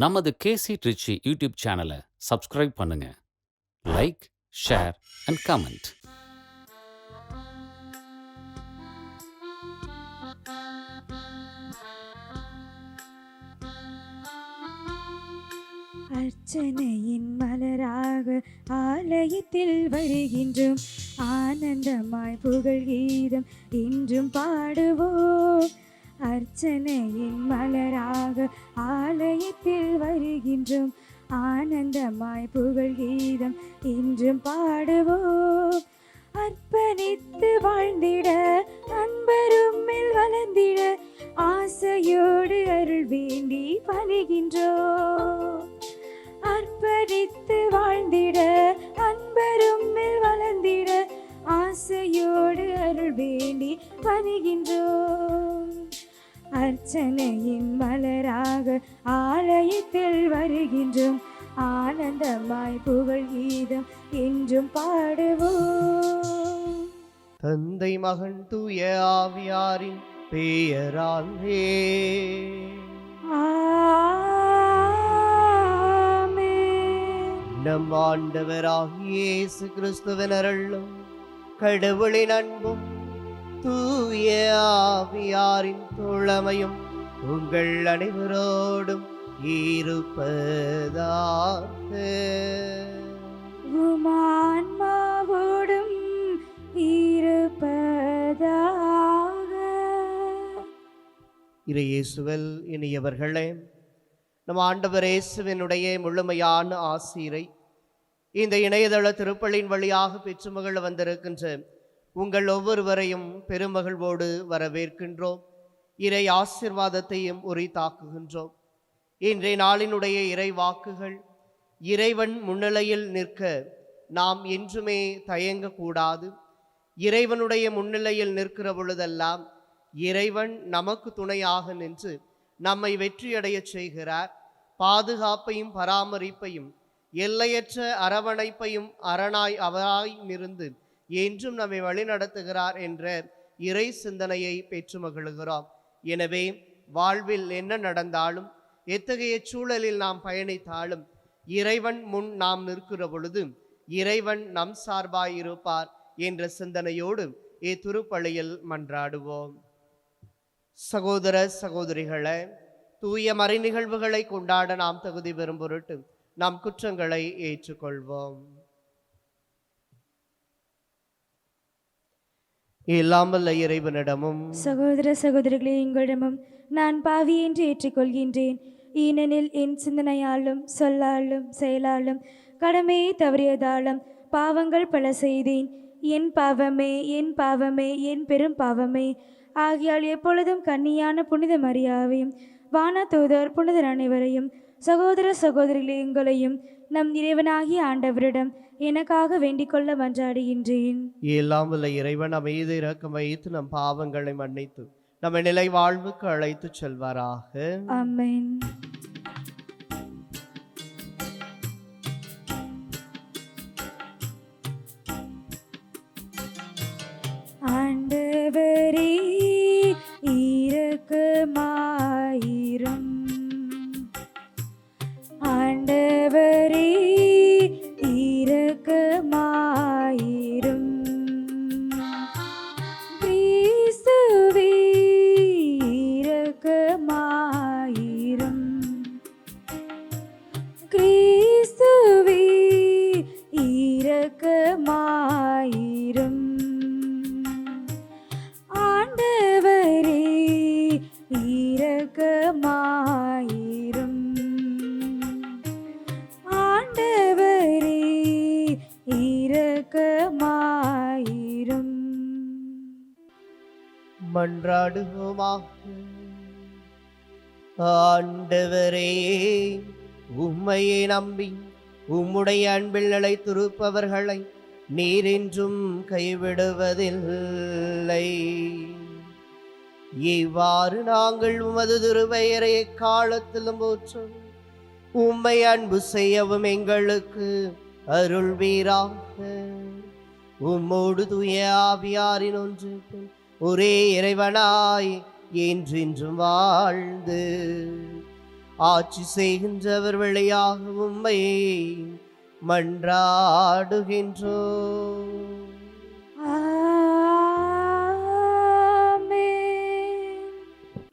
நமது KC Trichy YouTube சேனலை subscribe பண்ணுங்க. Like, share and comment. அர்ச்சனையின் மலராக ஆலயத்தில் வருகின்றோம், ஆனந்தமாய் புகழ் கீதம் இன்றும் பாடுவோம். அர்ச்சனையின் மலராக ஆலயத்தில் வருகின்றோம், ஆனந்தமாய் புகழ் கீதம் இன்றும் பாடுவோம். அர்ப்பணித்து வாழ்ந்திட அன்பரும் வளர்ந்திட ஆசையோடு அருள் வேண்டி பணிகின்றோம். அர்ப்பணித்து வாழ்ந்திட அன்பரும் வளர்ந்திட ஆசையோடு அருள் வேண்டி பணிகின்றோம். அர்ச்சனையின் மலராக ஆலயத்தில் வருகின்றோம், ஆனந்தமாய் புகழ் கீதம் என்றும் பாடுவோம். தந்தை மகன் தூய ஆவியாரின் பெயராலே ஆமென். நம் ஆண்டவராகிய இயேசு கிறிஸ்துவின் அருளும் கடவுளின் அன்பும் தூய ஆவியாரின் தோழமையும் உங்கள் அனைவரோடும் இருப்பதாக. உமான்மாவோடும் இருப்பதாக. இயேசுவில் இனியவர்களே, நம் ஆண்டவர் இயேசுவினுடைய முழுமையான ஆசீரை இந்த இணையதள திருப்பலின் வழியாக பெற்று மகிழ வந்திருக்கின்ற உங்கள் ஒவ்வொருவரையும் பெருமகிழ்வோடு வரவேற்கின்றோம். இறை ஆசீர்வாதத்தையும் உரித்தாக்குகின்றோம். இன்றைய நாளினுடைய இறை வாக்குகள், இறைவன் முன்னிலையில் நிற்க நாம் என்றுமே தயங்கக்கூடாது. இறைவனுடைய முன்னிலையில் நிற்கிற பொழுதெல்லாம் இறைவன் நமக்கு துணையாக நின்று நம்மை வெற்றியடைய செய்கிறார். பாதுகாப்பையும் பராமரிப்பையும் எல்லையற்ற அரவணைப்பையும் அரணாய் அவராய் இருந்து என்றும் நம்மை வழிநடத்துகிறார் என்ற இறை சிந்தனையை பெற்று மகிழ்கிறோம். எனவே வாழ்வில் என்ன நடந்தாலும், எத்தகைய சூழலில் நாம் பயணித்தாலும், இறைவன் முன் நாம் நிற்கிற பொழுது இறைவன் நம் சார்பாய் இருப்பார் என்ற சிந்தனையோடு இத்திருப்பலியில் மன்றாடுவோம். சகோதர சகோதரிகளே, தூய மறை நிகழ்வுகளை கொண்டாட நாம் தகுதி பெறும் பொருட்டு நம் குற்றங்களை ஏற்றுக்கொள்வோம். எல்லாம் வல்ல இறைவனிடமும் சகோதர சகோதரிகளே, எங்களிடமும் நான் பாவி என்று ஏற்றுக்கொள்கின்றேன். ஏனெனில் என் சிந்தனையாலும் சொல்லாலும் செயலாலும் கடமையை தவறியதாலும் பாவங்கள் பல செய்தேன். என் பாவமே, என் பாவமே, என் பெரும் பாவமே. ஆகையால் எப்பொழுதும் கன்னியான புனித மரியாவையும் வானதூதர் புனிதர் அனைவரையும் சகோதர சகோதரிகளே எங்களையும் நம் இறைவனாகிய ஆண்டவரிடம் எனக்காக வேண்டிக் கொள்ள மன்றாடுகின்றேன். எல்லாம் வல்ல இறைவன் அமைதி இரக்கம் வைத்து நம் பாவங்களை மன்னித்து நம்ம நிலை வாழ்வுக்கு அழைத்து செல்வாராக. ஆமென். ஆண்டவரே இரக்கமாயிரும். ஆண்டவரே இரக்கமாயிரும். கிறிஸ்துவே இரக்கமாயிரும். கிறிஸ்துவே இரக்கமாயிரும். ஆண்டவரே இரக்கமாயிரும். ஆண்டவரே இரக்கமாயிரும். மன்றாடுவோமாக. ஆண்டவரே, உம்மையே நம்பி உம்முடைய அன்பில் நிலைத்திருப்பவர்களை நீர் என்றும் கைவிடுவதில்லை. இவ்வாறு நாங்கள் உமது திருப்பெயரை எக்காலத்திலும் போற்றும் உம்மை அன்பு செய்யவும் எங்களுக்கு அருள்வீராக. உம்மோடு தூய ஆவியாரின் ஒன்று ஒரே இறைவனாய் என்றென்றும் வாழ்ந்து ஆட்சி செய்கின்றவர் வழியாக உம்மை மன்றாடுகின்றோ.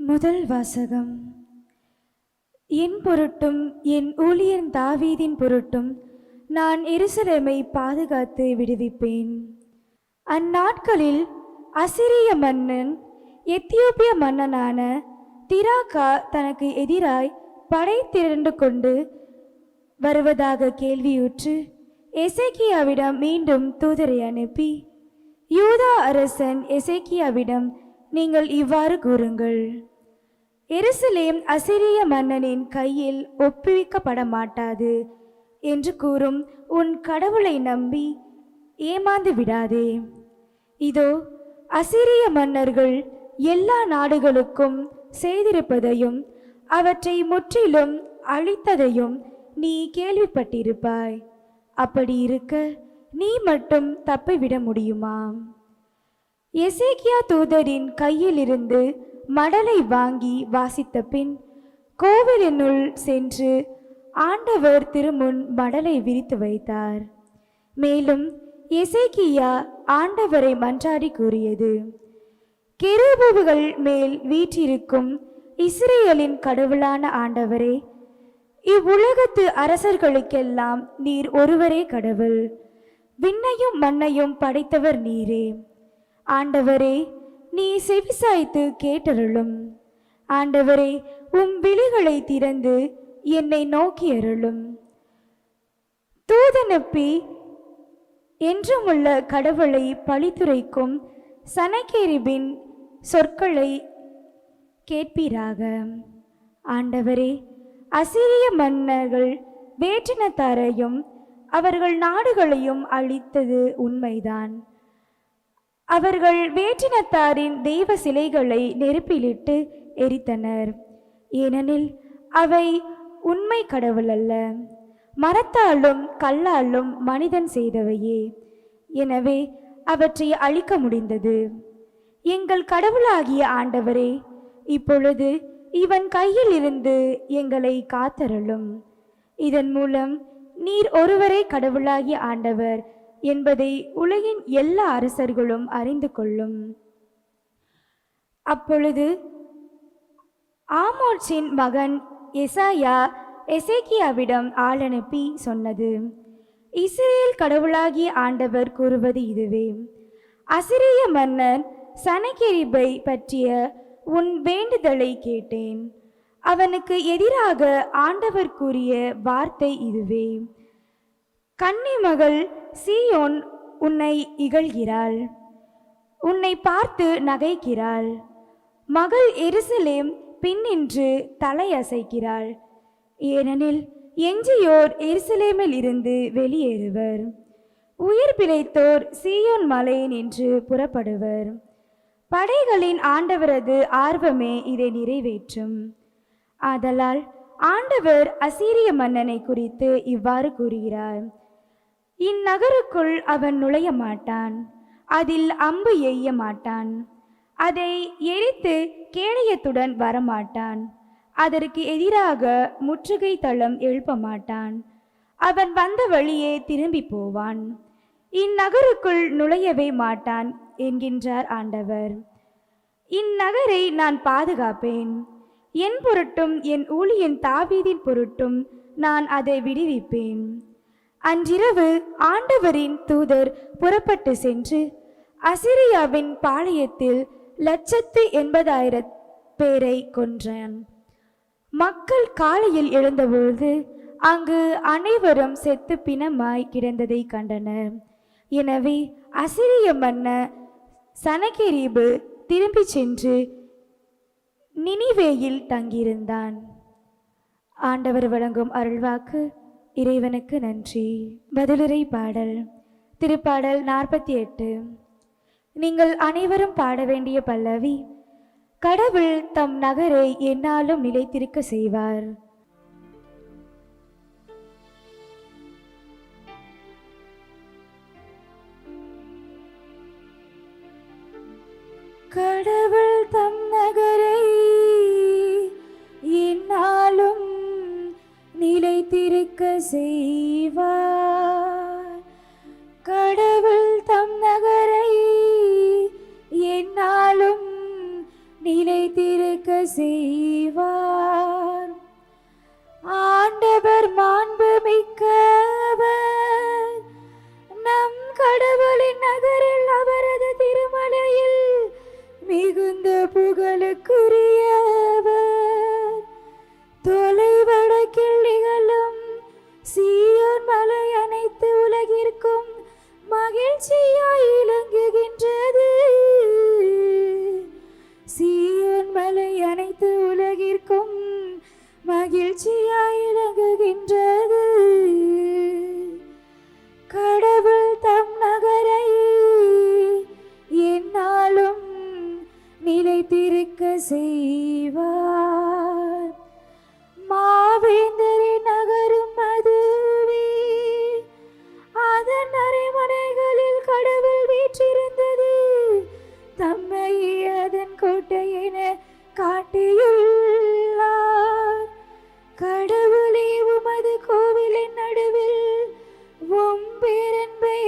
முதல் வாசகம். என் பொருட்டும் என் ஊழியன் தாவீதின் பொருட்டும் நான் எருசலேமை பாதுகாத்து விடுவிப்பேன். அந்நாட்களில் அசிரிய மன்னன் எத்தியோப்பிய மன்னனான திராக்கா தனக்கு எதிராய் படை திரண்டு கொண்டு வருவதாக கேள்வியுற்று எசேக்கியாவிடம் மீண்டும் தூதரை அனுப்பி, யூதா அரசன் எசேக்கியாவிடம் நீங்கள் இவ்வாறு கூறுங்கள், எருசலேம் அசிரிய மன்னனின் கையில் ஒப்புவிக்கப்பட மாட்டாது என்று கூறும் உன் கடவுளை நம்பி ஏமாந்து விடாதே. இதோ அசிரிய மன்னர்கள் எல்லா நாடுகளுக்கும் செய்திருப்பதையும் அவற்றை முற்றிலும் அழித்ததையும் நீ கேள்விப்பட்டிருப்பாய். அப்படி இருக்க நீ மட்டும் தப்பிவிட முடியுமா? எசேக்கியா தூதரின் கையிலிருந்து மடலை வாங்கி வாசித்த பின் கோவிலினுள் சென்று ஆண்டவர் திருமுன் மடலை விரித்து வைத்தார். மேலும் எசேக்கியா ஆண்டவரை மன்றாடி கூறியது, கெரூபுகள் மேல் வீற்றிருக்கும் இஸ்ரேலின் கடவுளான ஆண்டவரே, இவ்வுலகத்து அரசர்களுக்கெல்லாம் நீர் ஒருவரே கடவுள். விண்ணையும் மண்ணையும் படைத்தவர் நீரே. ஆண்டவரே, நீ செவிசாய்த்து கேட்டருளும். ஆண்டவரே, உம் விழிகளை திறந்து என்னை நோக்கி அருளும். தூதனுப்பி என்றுமுள்ள கடவுளை பழித்துரைக்கும் சனகேரிபின் சொற்களை கேட்பீராக. ஆண்டவரே, அசிரிய மன்னர்கள் வேற்றினத்தாரையும் அவர்கள் நாடுகளையும் அழித்தது உண்மைதான். அவர்கள் வேற்றினத்தாரின் தெய்வ சிலைகளை நெருப்பிலிட்டு எரித்தனர். ஏனெனில் அவை உண்மை கடவுள் அல்ல, மரத்தாலும் கல்லாலும் மனிதன் செய்தவையே. எனவே அவற்றை அழிக்க முடிந்தது. எங்கள் கடவுளாகிய ஆண்டவரே, இப்பொழுது இவன் கையில் இருந்து எங்களை காத்தருளும். இதன் மூலம் நீர் ஒருவரே கடவுளாகிய ஆண்டவர் என்பதை உலகின் எல்லா அரசர்களும் அறிந்து கொள்ளும். அப்பொழுது ஆமோத்சின் மகன் எசாயா எசேக்கியாவிடம் ஆள் அனுப்பி சொன்னது, இஸ்ரேல் கடவுளாகிய ஆண்டவர் கூறுவது இதுவே, அசிரிய மன்னர் சனகெரிபை பற்றிய உன் வேண்டுதலை கேட்டேன். அவனுக்கு எதிராக ஆண்டவர் கூறிய வார்த்தை இதுவே, கன்னிமகள் சீயோன் உன்னை இகழ்கிறாள், உன்னை பார்த்து நகைக்கிறாள். மகள் எருசலேம் பின்னின்று தலை அசைக்கிறாள். ஏனெனில் எஞ்சியோர் எருசலேமில் இருந்து வெளியேறுவர். உயிர் பிழைத்தோர் சீயோன் மலை நின்று புறப்படுவர். படைகளின் ஆண்டவரது ஆர்வமே இதை நிறைவேற்றும். ஆதலால் ஆண்டவர் அசீரிய மன்னனை குறித்து இவ்வாறு கூறுகிறார், இந்நகருக்குள் அவன் நுழைய மாட்டான், அதில் அம்பு எய்ய மாட்டான், அதை எரித்து கேடயத்துடன் வரமாட்டான், அதற்கு எதிராக முற்றுகை தளம் எழுப்ப மாட்டான், அவன் வந்த வழியே திரும்பி போவான், இந்நகருக்குள் நுழையவே மாட்டான் என்கின்றார் ஆண்டவர். இந்நகரை நான் பாதுகாப்பேன், என் பொருட்டும் என் ஊழியன் தாவீதின் பொருட்டும் நான் அதை விடுவிப்பேன். அன்றிரவு ஆண்டவரின் தூதர் புறப்பட்டு சென்று அசிரியாவின் பாளையத்தில் 180,000 பேரை கொன்றான். மக்கள் காலையில் எழுந்தபோது அங்கு அனைவரும் செத்து பிணமாய் கிடந்ததை கண்டனர். எனவே அசிரிய மன்னர் சனகெரிபு திரும்பி சென்று நினிவேயில் தங்கியிருந்தான். ஆண்டவர் வழங்கும் அருள்வாக்கு. இறைவனுக்கு நன்றி. பதிலுரை பாடல். திருப்பாடல் 48. நீங்கள் அனைவரும் பாட வேண்டிய பல்லவி, கடவுள் தம் நகரை எந்நாளும் நிலைத்திருக்க செய்வார். கடவுள் தம் நகரை எந்நாளும் செய்வார். கடவுள் தம் நகரை எந்நாளும் நிலைத்திருக்க செய்வார். ஆண்டவர் மாண்பு மிக்கவர், நம் கடவுளின் நகரில் அவரது திருமலையில் மிகுந்த புகழுக்குரியவர். தொலைவடக்கில் நிகழும் சீயோன் மலை அனைத்து உலகிற்கும் மகிழ்ச்சியாய் இலங்குகின்றது. சீயோன் மலை அனைத்து உலகிற்கும் மகிழ்ச்சியாய் இலங்குகின்றது. கடவுள் தம் நகரை எந்நாளும் நிலைத்திருக்க செய்வார். மாவேந்தரின் நகரும் அதுவே, அதன் அரைமனைகளில் கடவுள் வீற்றிருந்தது. தம்மையே அதன் கோட்டையென காட்டியுள்ளார். கடவுளே, உமது கோவிலின் நடுவில் உம் பேரன்பை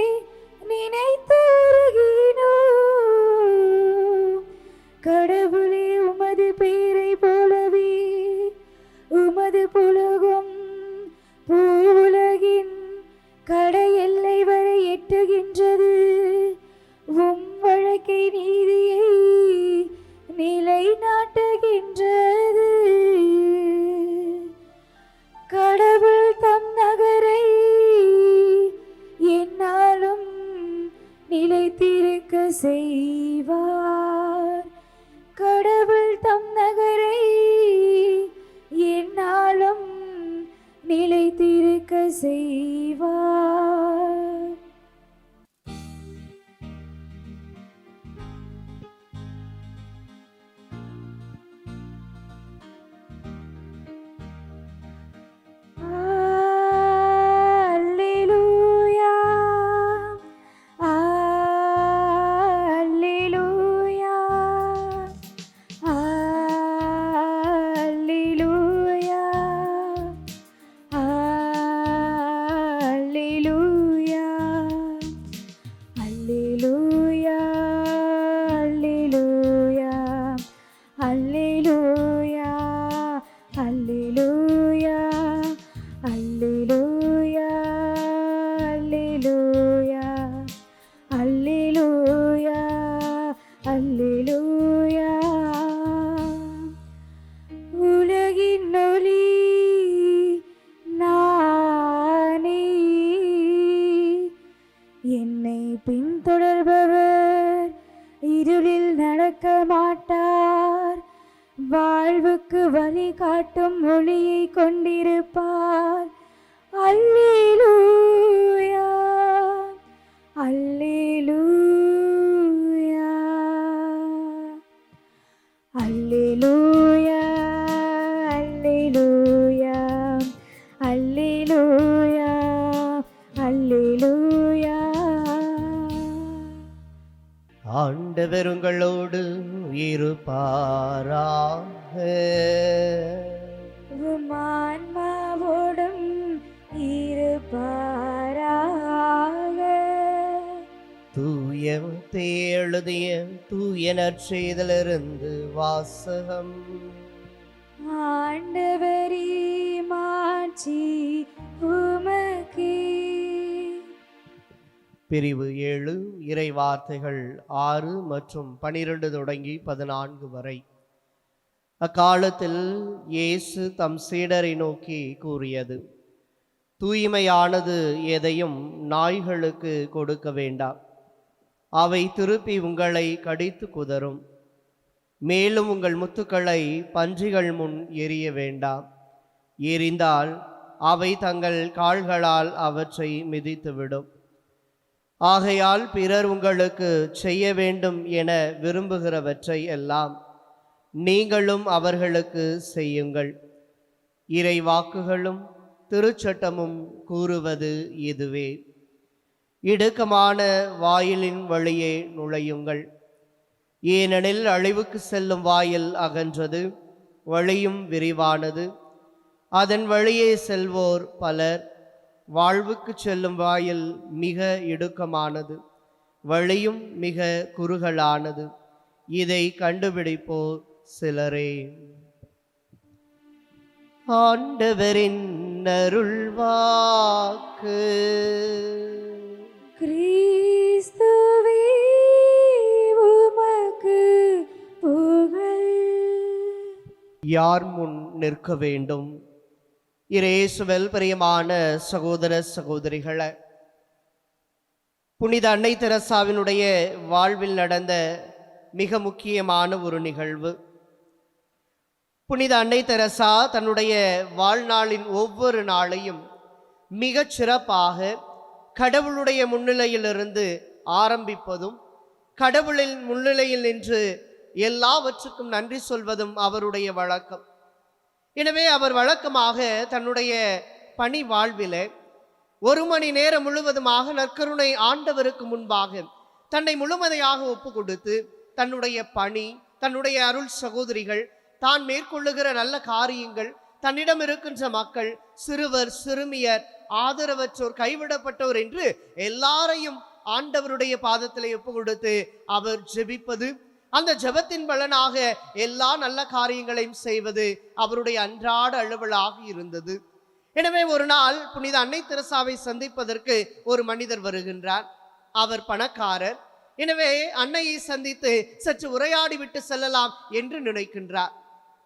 நினைத்து உருகினோம். கடவுளே, உமது பேரை போலவே உமது புலகும் பூவுலகின் கடை எல்லை வரை எட்டுகின்றது. உம் வழக்கை நீதியை நிலைநாட்டுகின்றது. கடவுள் தம் நகரை எந்நாளும் நிலைத்திருக்க செய்வார். கடவுள் தம் நகரை எந்நாளும் நிலைத்திருக்க செய்வார். அல்லேலூயா, அல்லேலூயா, அல்லேலூயா, அல்லேலூயா, அல்லேலூயா, அல்லேலூயா, அல்லேலூயா, அல்லேலூயா, அல்லேலூயா, அல்லேலூயா, அல்லேலூயா. உலகின் ஒளி நானே, என்னை பின்தொடர்பவர் இருளில் நடக்க மாட்டார். வாழ்வுக்கு வழி காட்டும் ஒளியை கொண்டிருப்பார். அல்லேலூயா, அல்லேலூயா, அல்லேலூயா, அல்லேலூயா, அல்லேலூயா, அல்லேலூயா. ஆண்டவர் உங்களோடு இருப்பாராக. உம் ஆன்மாவோடும் இருப்பாராக. தூய எழுதிய தூய நற்செய்திலிருந்து வாசகம். ஆண்டவரே, மாட்சி உமக்கே. பிரிவு 7 இறை வார்த்தைகள் 6 மற்றும் 12 தொடங்கி 14 வரை. அக்காலத்தில் இயேசு தம் சீடரை நோக்கி கூறியது: தூய்மையானது எதையும் நாய்களுக்கு கொடுக்க வேண்டாம், அவை திருப்பி உங்களை கடித்து குதறும். மேலும் உங்கள் முத்துக்களை பன்றிகள் முன் எறிய வேண்டாம், எறிந்தால் அவை தங்கள் கால்களால் அவற்றை மிதித்துவிடும். ஆகையால் பிறர் உங்களுக்கு செய்ய வேண்டும் என விரும்புகிறவற்றை எல்லாம் நீங்களும் அவர்களுக்கு செய்யுங்கள். இறை வாக்குகளும் திருச்சட்டமும் கூறுவது இதுவே. இடுக்கமான வாயிலின் வழியே நுழையுங்கள், ஏனெனில் அழிவுக்கு செல்லும் வாயில் அகன்றது, வழியும் விரிவானது, அதன் வழியே செல்வோர் பலர். வாழ்வுக்கு செல்லும் வாயில் மிக இடுக்கமானது, வழியும் மிக குறுகலானது, இதை கண்டுபிடிப்போர் சிலரே. ஆண்டவரின் அருள்வாக்கு. கிறிஸ்துவே உமக்கு புகழ். யார் முன் நிற்க வேண்டும்? இயேசுவில் பிரியமான சகோதர சகோதரிகளே, புனித அன்னை தெரசாவினுடைய வாழ்வில் நடந்த மிக முக்கியமான ஒரு நிகழ்வு. புனித அன்னை தெரசா தன்னுடைய வாழ்நாளின் ஒவ்வொரு நாளையும் மிகச் சிறப்பாக கடவுளுடைய முன்னிலையிலிருந்து ஆரம்பிப்பதும், கடவுளின் முன்னிலையில் நின்று எல்லாவற்றுக்கும் நன்றி சொல்வதும் அவருடைய வழக்கம். எனவே அவர் வழக்கமாக தன்னுடைய பணி வாழ்விலே 1 மணி நேரம் முழுவதுமாக நற்கருணை ஆண்டவருக்கு முன்பாக தன்னை முழுமையாக ஒப்பு கொடுத்து தன்னுடைய பணி, தன்னுடைய அருள் சகோதரிகள், தான் மேற்கொள்ளுகிற நல்ல காரியங்கள், தன்னிடம் இருக்கின்ற மக்கள், சிறுவர் சிறுமியர், ஆதரவற்றோர், கைவிடப்பட்டோர் என்று எல்லாரையும் ஆண்டவருடைய பாதத்திலே ஒப்பு கொடுத்து அவர் ஜெபிப்பது, அந்த ஜெபத்தின் பலனாக எல்லா நல்ல காரியங்களையும் செய்வது அவருடைய அன்றாட அலுவலாக இருந்தது. எனவே ஒரு நாள் புனித அன்னை தெரசாவை சந்திப்பதற்கு ஒரு மனிதர் வருகின்றார். அவர் பணக்காரர். எனவே அன்னையை சந்தித்து சற்று உரையாடி விட்டு செல்லலாம் என்று நினைக்கின்றார்.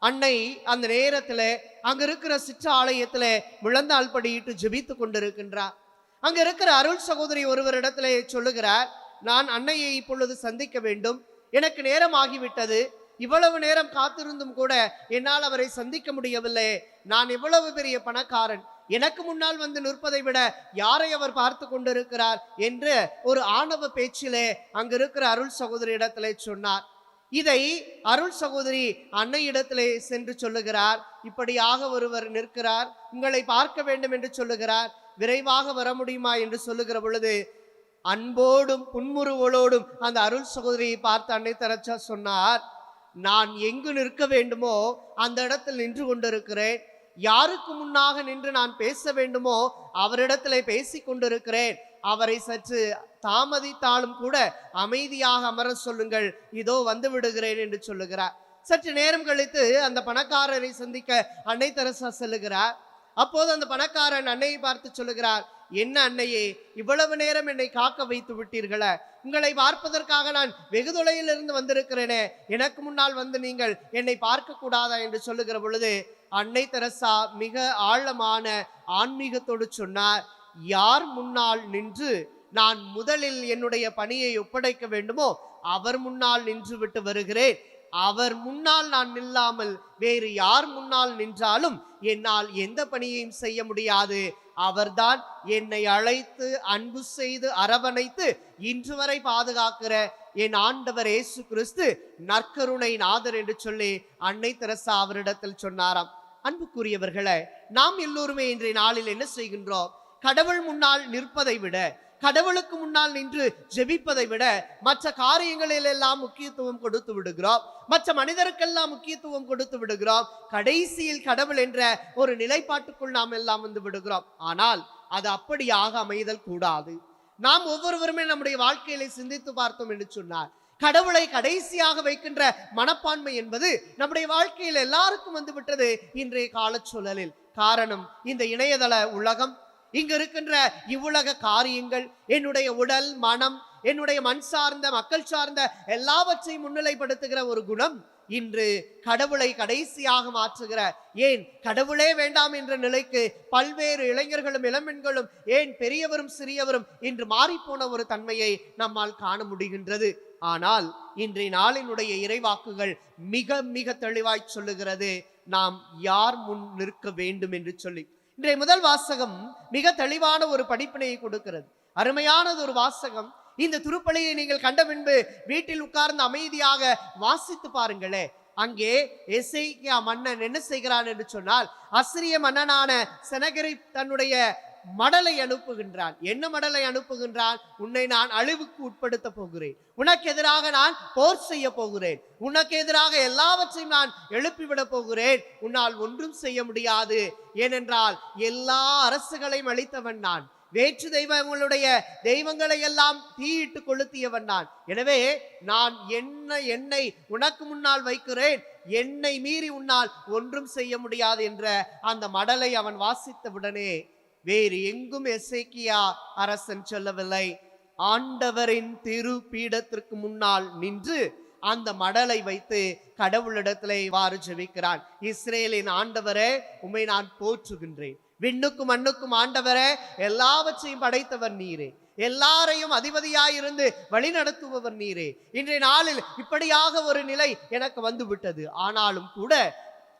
அன்னை அந்த நேரத்தில் அங்க இருக்கிற சிற்றாலயத்தில் முழந்தாள் படியிட்டு ஜெபித்து கொண்டிருக்கின்றார். அங்க இருக்கிற அருள் சகோதரி ஒருவரிடத்திலே சொல்லுகிறார், நான் அன்னையை இப்பொழுது சந்திக்க வேண்டும், எனக்கு நேரம் ஆகிவிட்டது, இவ்வளவு நேரம் காத்திருந்தும் கூட என்னால் அவரை சந்திக்க முடியவில்லை, நான் எவ்வளவு பெரிய பணக்காரன், எனக்கு முன்னால் வந்து நிற்பதை விட யாரை அவர் பார்த்து கொண்டிருக்கிறார் என்று ஒரு ஆணவ பேச்சிலே அங்கு இருக்கிற அருள் சகோதரி இடத்திலே சொன்னார். இதை அருள் சகோதரி அன்னை இடத்திலே சென்று சொல்லுகிறார், இப்படியாக ஒருவர் நிற்கிறார், உங்களை பார்க்க வேண்டும் என்று சொல்லுகிறார், விரைவாக வர முடியுமா என்று சொல்லுகிற பொழுது அன்போடும் புன்முறுவலோடும் அந்த அருள் சகோதரியை பார்த்து அன்னை தெரசா சொன்னார், நான் எங்கு நிற்க வேண்டுமோ அந்த இடத்தில் நின்று கொண்டிருக்கிறேன், யாருக்கு முன்னாக நின்று நான் பேச வேண்டுமோ அவரிடத்திலே பேசி கொண்டிருக்கிறேன், அவரை சற்று தாமதித்தாலும் கூட அமைதியாக அமர சொல்லுங்கள், இதோ வந்து விடுகிறேன் என்று சொல்லுகிறார். சற்று நேரம் கழித்து அந்த பணக்காரரை சந்திக்க அன்னை தெரசா செல்லுகிறார். அப்போது அந்த பணக்காரன் அன்னையை பார்த்து சொல்லுகிறார், என்ன அன்னையே, இவ்வளவு நேரம் என்னை காக்க வைத்து விட்டீர்களே, உங்களை பார்ப்பதற்காக நான் வெகு தொலையில் இருந்து வந்திருக்கிறேனே, எனக்கு முன்னால் வந்து நீங்கள் என்னை பார்க்க கூடாதா என்று சொல்லுகிற பொழுது அன்னை தெரசா மிக ஆழமான ஆன்மீகத்தோடு சொன்னார், யார் முன்னால் நின்று நான் முதலில் என்னுடைய பணியை ஒப்படைக்க வேண்டுமோ அவர் முன்னால் நின்று விட்டு வருகிறேன், அவர் முன்னால் நான் நில்லாமல் வேறு யார் முன்னால் நின்றாலும் என்னால் எந்த பணியையும் செய்ய முடியாது, அவர்தான் என்னை அழைத்து அன்பு செய்து அரவணைத்து இன்று வரை பாதுகாக்கிற என் ஆண்டவர் இயேசு கிறிஸ்து நற்கருணை நாதர் என்று சொல்லி அன்னை தெரசா அவரிடத்தில் சொன்னாராம். அன்புக்குரியவர்களே, நாம் எல்லோருமே இன்றைய நாளில் என்ன செய்கின்றோம்? கடவுள் முன்னால் நிற்பதை விட, கடவுளுக்கு முன்னால் நின்று ஜெபிப்பதை விட மற்ற காரியங்களில் எல்லாம் முக்கியத்துவம் கொடுத்து விடுகிறோம், மற்ற மனிதருக்கெல்லாம் முக்கியத்துவம் கொடுத்து விடுகிறோம். கடைசியில் கடவுள் என்ற ஒரு நிலைப்பாட்டுக்குள் நாம் எல்லாம் வந்து விடுகிறோம். ஆனால் அது அப்படியாக அமைதல் கூடாது. நாம் ஒவ்வொருவருமே நம்முடைய வாழ்க்கையில சிந்தித்து பார்த்தோம் என்று சொன்னார், கடவுளை கடைசியாக வைக்கின்ற மனப்பான்மை என்பது நம்முடைய வாழ்க்கையில் எல்லாருக்கும் வந்து விட்டது இன்றைய கால சூழலில். காரணம், இந்த இணையதள உலகம், இங்கு இருக்கின்ற இவ்வுலக காரியங்கள், என்னுடைய உடல் மனம், என்னுடைய மண் சார்ந்த மக்கள் சார்ந்த எல்லாவற்றையும் முன்னிலைப்படுத்துகிற ஒரு குணம் இன்று கடவுளை கடைசியாக மாற்றுகிற, ஏன் கடவுளே வேண்டாம் என்ற நிலைக்கு பல்வேறு இளைஞர்களும் இளம்பெண்களும், ஏன் பெரியவரும் சிறியவரும் இன்று மாறிப்போன ஒரு தன்மையை நம்மால் காண முடிகின்றது. ஆனால் இன்றைய நாளினுடைய இறைவாக்குகள் மிக மிக தெளிவாய் சொல்லுகிறது, நாம் யார் முன் நிற்க வேண்டும் என்று சொல்லி. இன்றைய முதல் வாசகம் மிக தெளிவான ஒரு படிப்பினையை கொடுக்கிறது. அருமையானது ஒரு வாசகம். இந்த திருப்பலியை நீங்கள் கண்ட பின்பு வீட்டில் உட்கார்ந்து அமைதியாக வாசித்து பாருங்களே. அங்கே எசேக்கியா மன்னன் என்ன செய்கிறான் என்று சொன்னால், அசிரிய மன்னனான செனகெரிப் தன்னுடைய மடலை அனுப்புகின்றான். என்ன மடலை அனுப்புகின்றான்? உன்னை நான் அழிவுக்கு உட்படுத்த போகிறேன், உனக்கு எதிராக நான் போர் செய்ய போகிறேன், உனக்கு எதிராக எல்லாவற்றையும் நான் எழுப்பிவிட போகிறேன், உன்னால் ஒன்றும் செய்ய முடியாது, ஏனென்றால் எல்லா அரசுகளையும் அழித்தவன் நான், வேற்று தெய்வங்களுடைய தெய்வங்களை எல்லாம் தீயிட்டு கொளுத்தியவன் நான், எனவே நான் என்னை உனக்கு முன்னால் வைக்கிறேன், என்னை மீறி உன்னால் ஒன்றும் செய்ய முடியாது என்ற அந்த மடலை அவன் வாசித்தவுடனே வேறு எங்கும் எசேக்கியா அரசன் சொல்லவில்லை, ஆண்டவரின் திரு பீடத்திற்கு முன்னால் நின்று அந்த மடலை வைத்து கடவுளிடத்திலே இவ்வாறு ஜெபிக்கிறான். இஸ்ரேலின் ஆண்டவரே, உம்மை நான் போற்றுகின்றேன், விண்ணுக்கும் மண்ணுக்கும் ஆண்டவரே, எல்லாவற்றையும் படைத்தவர் நீரே, எல்லாரையும் அதிபதியாயிருந்து வழி நடத்துபவர் நீரே. இன்றைய நாளில் இப்படியாக ஒரு நிலை எனக்கு வந்து விட்டது, ஆனாலும் கூட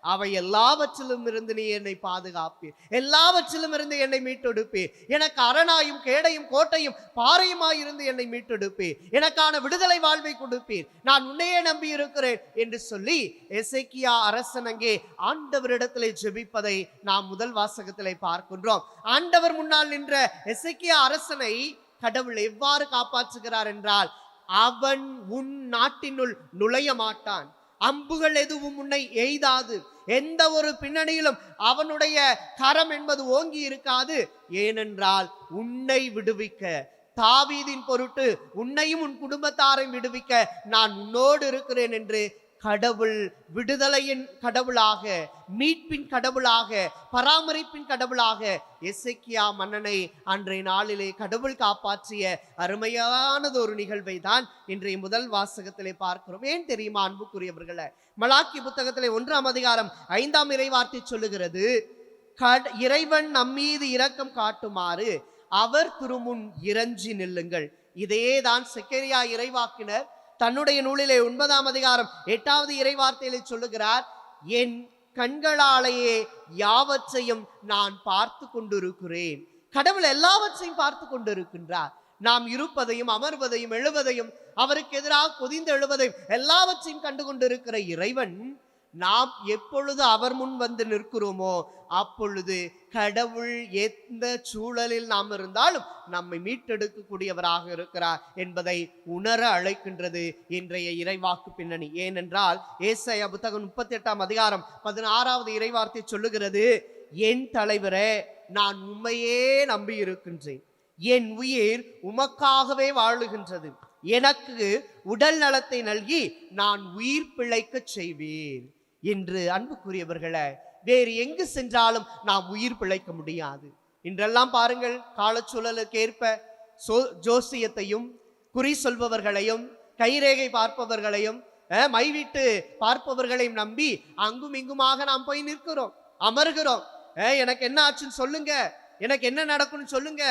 அவை எல்லாவற்றிலும் இருந்து நீ என்னை பாதுகாப்பீர், எல்லாவற்றிலும் இருந்து என்னை மீட்டெடுப்பீர், எனக்கு அரணாயும் கேடையும் கோட்டையும் பாறையுமாயிருந்து என்னை மீட்டெடுப்பீர், எனக்கான விடுதலை வாழ்வை கொடுப்பீர், நான் உன்னையே நம்பி இருக்கிறேன் என்று சொல்லி எசேக்கியா அரசன் அங்கே ஆண்டவரிடத்திலே ஜெபிப்பதை நாம் முதல் வாசகத்திலே பார்க்கின்றோம். ஆண்டவர் முன்னால் நின்ற எசேக்கியா அரசனை கடவுள் எவ்வாறு காப்பாற்றுகிறார் என்றால், அவன் உன் நாட்டினுள் நுழைய மாட்டான், அம்புகள் எதுவும் உன்னை எய்தாது, எந்த ஒரு பின்னணியிலும் அவனுடைய கரம் என்பது ஓங்கி இருக்காது, ஏனென்றால் உன்னை விடுவிக்க, தாவீதின் பொருட்டு உன்னையும் உன் குடும்பத்தாரையும் விடுவிக்க நான் உன்னோடு இருக்கிறேன் என்று கடவுள் விடுதலையின் கடவுளாக, மீட்பின் கடவுளாக, பராமரிப்பின் கடவுளாக எசேக்கியா மன்னனை அன்றைய நாளிலே கடவுள் காப்பாற்றிய அருமையானது ஒரு நிகழ்வை தான் இன்றைய முதல் வாசகத்திலே பார்க்கிறோம். ஏன் தெரியுமா அன்புக்குரியவர்களே, மலாக்கி புத்தகத்திலே 1ஆம் அதிகாரம் 5ஆம் இறைவார்த்தை சொல்லுகிறது, இறைவன் நம்மீது இரக்கம் காட்டுமாறு அவர் திருமுன் இறஞ்சி நில்லுங்கள். இதேதான் செக்கரியா இறைவாக்கினர் தன்னுடைய நூலிலே 9ஆம் அதிகாரம் 8வது இறைவார்த்தையிலே சொல்லுகிறார், என் கண்களாலேயே யாவற்றையும் நான் பார்த்து கொண்டிருக்கிறேன். கடவுள் எல்லாவற்றையும் பார்த்து கொண்டிருக்கின்றார். நாம் இருப்பதையும் அமர்வதையும் எழுவதையும் அவருக்கு எதிராக கொதிந்து எழுவதையும் எல்லாவற்றையும் கண்டு கொண்டிருக்கிற இறைவன், நாம் எப்பொழுது அவர் முன் வந்து நிற்கிறோமோ அப்பொழுது கடவுள் எந்த சூழலில் நாம் இருந்தாலும் நம்மை மீட்டெடுக்கக்கூடியவராக இருக்கிறார் என்பதை உணர அழைக்கின்றது இன்றைய இறைவாக்கு பின்னணி. ஏனென்றால் ஏசாயா புத்தகம் 38ஆம் அதிகாரம் 16வது இறைவார்த்தை சொல்லுகிறது, என் தலைவரே, நான் உம்மையே நம்பி இருக்கின்றேன், என் உயிர் உமக்காகவே வாழுகின்றது, எனக்கு உடல் நலத்தை நல்கி நான் உயிர் பிழைக்க செய்வேன் என்று. அன்புக்குரியவர்களே, வேறு எங்கு சென்றாலும் நாம் உயிர் பிழைக்க முடியாது. இன்றெல்லாம் பாருங்கள், காலச்சூழலுக்கு ஏற்ப ஜோசியத்தையும் குறி சொல்பவர்களையும் கைரேகை பார்ப்பவர்களையும் மைவிட்டு பார்ப்பவர்களையும் நம்பி அங்கும் இங்குமாக நாம் போய் நிற்கிறோம், அமர்கிறோம். எனக்கு என்ன ஆச்சுன்னு சொல்லுங்க, எனக்கு என்ன நடக்கும்னு சொல்லுங்க,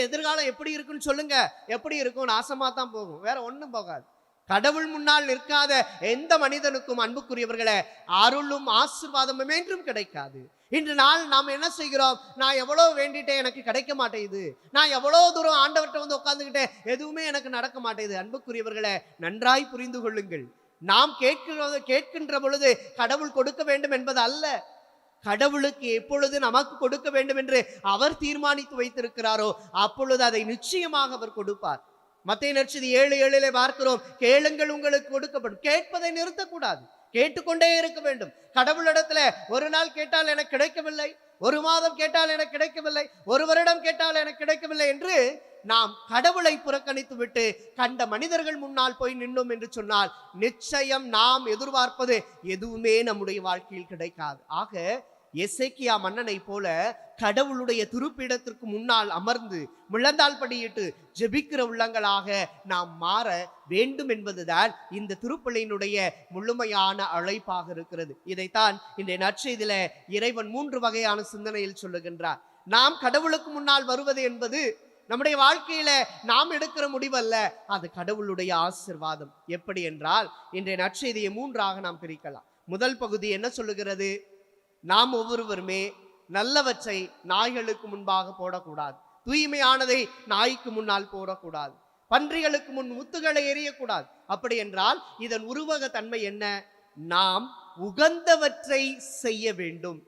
எதிர்காலம் எப்படி இருக்குன்னு சொல்லுங்க. எப்படி இருக்கும்? நாசமா தான் போகும், வேற ஒன்றும் போகாது. கடவுள் முன்னால் நிற்காத எந்த மனிதனுக்கும் அன்புக்குரியவர்களே அருளும் ஆசீர்வாதமும் என்றும் கிடைக்காது. இன்று நாள் நாம் என்ன செய்கிறோம்? நான் எவ்வளோ வேண்டிட்டேன், எனக்கு கிடைக்க மாட்டேங்குது, நான் எவ்வளோ தூரம் ஆண்டவர்கிட்ட வந்து உட்கார்ந்துக்கிட்டேன், எதுவுமே எனக்கு நடக்க மாட்டேங்குது. அன்புக்குரியவர்களே, நன்றாய் புரிந்து கொள்ளுங்கள், நாம் கேட்கின்ற பொழுது கடவுள் கொடுக்க வேண்டும் என்பது அல்ல, கடவுளுக்கு எப்பொழுது நமக்கு கொடுக்க வேண்டும் என்று அவர் தீர்மானித்து வைத்திருக்கிறாரோ அப்பொழுது அதை நிச்சயமாக அவர் கொடுப்பார். மத்தேயு நற்செய்தி 7:7 பார்க்கிறோம், கேளுங்கள் உங்களுக்கு கொடுக்கப்படும். கேட்பதை நிறுத்தக்கூடாது, கேட்டுக்கொண்டே இருக்க வேண்டும். கடவுளிடத்துல ஒரு நாள் கேட்டால் எனக்கு கிடைக்கவில்லை, ஒரு மாதம் கேட்டால் எனக்கு கிடைக்கவில்லை, ஒரு வருடம் கேட்டால் எனக்கு கிடைக்கவில்லை என்று நாம் கடவுளை புறக்கணித்து விட்டு கண்ட மனிதர்கள் முன்னால் போய் நின்றோம் என்று சொன்னால் நிச்சயம் நாம் எதிர்பார்ப்பது எதுவுமே நம்முடைய வாழ்க்கையில் கிடைக்காது. ஆக எசேக்கியா மன்னனை போல கடவுளுடைய திருப்பீடத்திற்கு முன்னால் அமர்ந்து முழந்தாள் படியிட்டு ஜெபிக்கிற உள்ளங்களாக நாம் மாற வேண்டும் என்பதுதான் இந்த திருப்பலியினுடைய முழுமையான அழைப்பாக இருக்கிறது. இதைத்தான் இந்த நற்செய்தியில இறைவன் 3 வகையான சிந்தனையில் சொல்லுகின்றார். நாம் கடவுளுக்கு முன்னால் வருவது என்பது நம்முடைய வாழ்க்கையில நாம் எடுக்கிற முடிவல்ல, அது கடவுளுடைய ஆசீர்வாதம். எப்படி என்றால் இன்றைய நற்செய்தியை 3ஆக நாம் பிரிக்கலாம். முதல் பகுதி என்ன சொல்லுகிறது? நாம் ஒவ்வொருவருமே நல்லவற்றை நாய்களுக்கு முன்பாக போடக்கூடாது, தூய்மையானதை நாய்க்கு முன்னால் போடக்கூடாது, பன்றிகளுக்கு முன் முத்துகளை எறியக்கூடாது. அப்படி என்றால் இதன் உருவக தன்மை என்ன? நாம் உகந்தவற்றை செய்ய வேண்டும்.